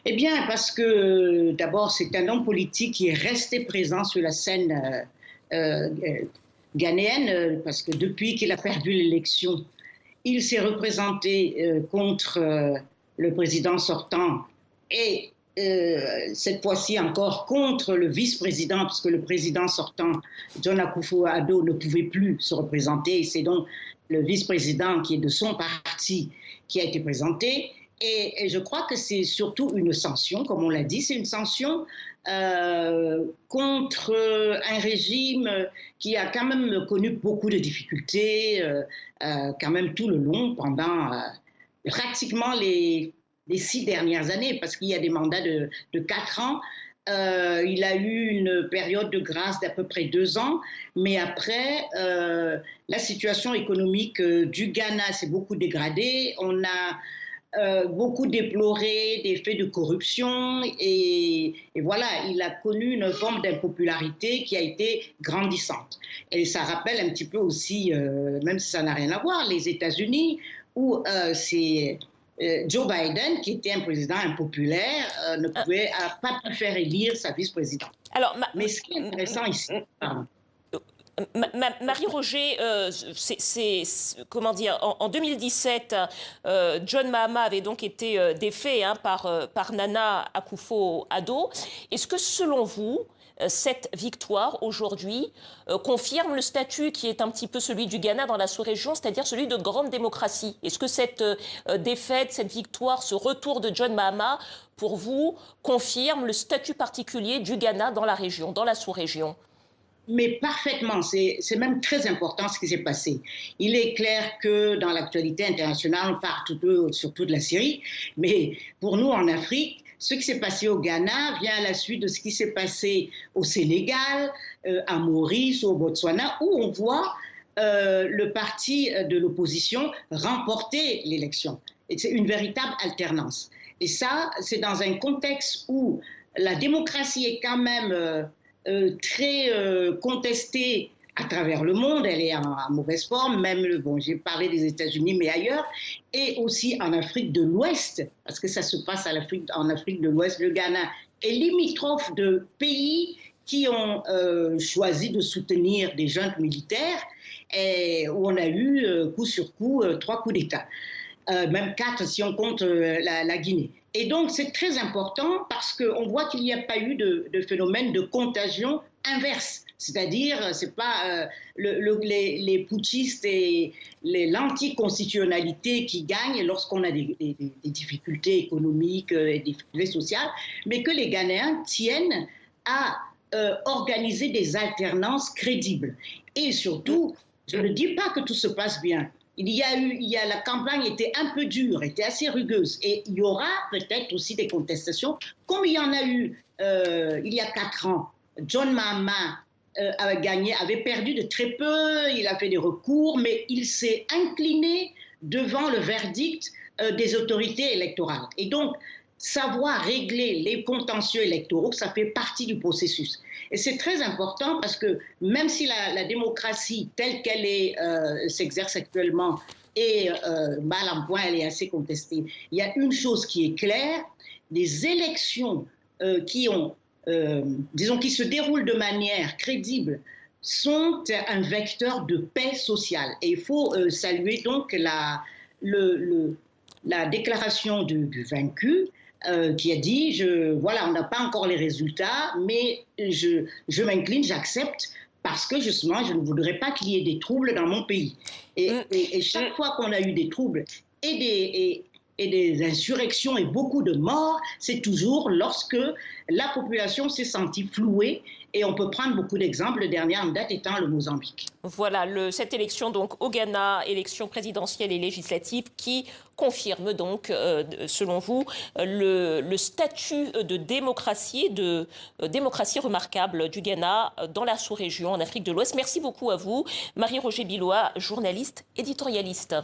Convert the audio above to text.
Eh bien, parce que d'abord, c'est un homme politique qui est resté présent sur la scène ghanéenne, parce que depuis qu'il a perdu l'élection, il s'est représenté contre le président sortant et cette fois-ci encore contre le vice-président, parce que le président sortant, John Akufo-Addo, ne pouvait plus se représenter. C'est donc le vice-président qui est de son parti qui a été présenté. Et je crois que c'est surtout une sanction, comme on l'a dit, c'est une sanction contre un régime qui a quand même connu beaucoup de difficultés, quand même tout le long, pendant pratiquement les 6 dernières années, parce qu'il y a des mandats de 4 ans. Il a eu une période de grâce d'à peu près 2 ans, mais après, la situation économique du Ghana s'est beaucoup dégradée. On a beaucoup déploré des faits de corruption et voilà, il a connu une forme d'impopularité qui a été grandissante. Et ça rappelle un petit peu aussi, même si ça n'a rien à voir, les États-Unis où c'est Joe Biden, qui était un président impopulaire, ne pouvait pas pu faire élire sa vice-présidente. Mais ce qui est intéressant ici, pardon. Marie-Roger, comment dire, en 2017, John Mahama avait donc été défait par Nana Akufo-Addo. Est-ce que, selon vous, cette victoire aujourd'hui confirme le statut qui est un petit peu celui du Ghana dans la sous-région, c'est-à-dire celui de grande démocratie? Est-ce que cette défaite, cette victoire, ce retour de John Mahama, pour vous, confirme le statut particulier du Ghana dans la région, dans la sous-région? Mais parfaitement, c'est même très important ce qui s'est passé. Il est clair que dans l'actualité internationale, on parle surtout de la Syrie, mais pour nous en Afrique, ce qui s'est passé au Ghana vient à la suite de ce qui s'est passé au Sénégal, à Maurice, au Botswana, où on voit le parti de l'opposition remporter l'élection. Et c'est une véritable alternance. Et ça, c'est dans un contexte où la démocratie est quand même très contestée à travers le monde, elle est en mauvaise forme, même, bon, j'ai parlé des États-Unis, mais ailleurs, et aussi en Afrique de l'Ouest, parce que ça se passe en Afrique de l'Ouest, le Ghana est limitrophe de pays qui ont choisi de soutenir des juntes militaires, et où on a eu coup sur coup 3 coups d'État. Même 4 si on compte la Guinée. Et donc c'est très important parce qu'on voit qu'il n'y a pas eu de phénomène de contagion inverse. C'est-à-dire, c'est pas les putschistes et l'anticonstitutionnalité qui gagnent lorsqu'on a des difficultés économiques et des difficultés sociales, mais que les Ghanéens tiennent à organiser des alternances crédibles. Et surtout, je ne dis pas que tout se passe bien. La campagne était un peu dure, était assez rugueuse. Et il y aura peut-être aussi des contestations, comme il y en a eu il y a 4 ans. John Mahama avait perdu de très peu, il a fait des recours, mais il s'est incliné devant le verdict des autorités électorales. Et donc, savoir régler les contentieux électoraux, ça fait partie du processus. Et c'est très important parce que même si la démocratie telle qu'elle s'exerce actuellement est mal en point, elle est assez contestée, il y a une chose qui est claire, les élections qui se déroulent de manière crédible sont un vecteur de paix sociale. Et il faut saluer donc la déclaration du vaincu, qui a dit, voilà, on n'a pas encore les résultats, mais je m'incline, j'accepte, parce que justement, je ne voudrais pas qu'il y ait des troubles dans mon pays. Et chaque fois qu'on a eu des troubles et des insurrections et beaucoup de morts, c'est toujours lorsque la population s'est sentie flouée. Et on peut prendre beaucoup d'exemples, le dernier en date étant le Mozambique. Voilà, cette élection donc au Ghana, élection présidentielle et législative, qui confirme donc, selon vous, le statut de démocratie remarquable du Ghana dans la sous-région, en Afrique de l'Ouest. Merci beaucoup à vous, Marie-Roger Bilois, journaliste, éditorialiste.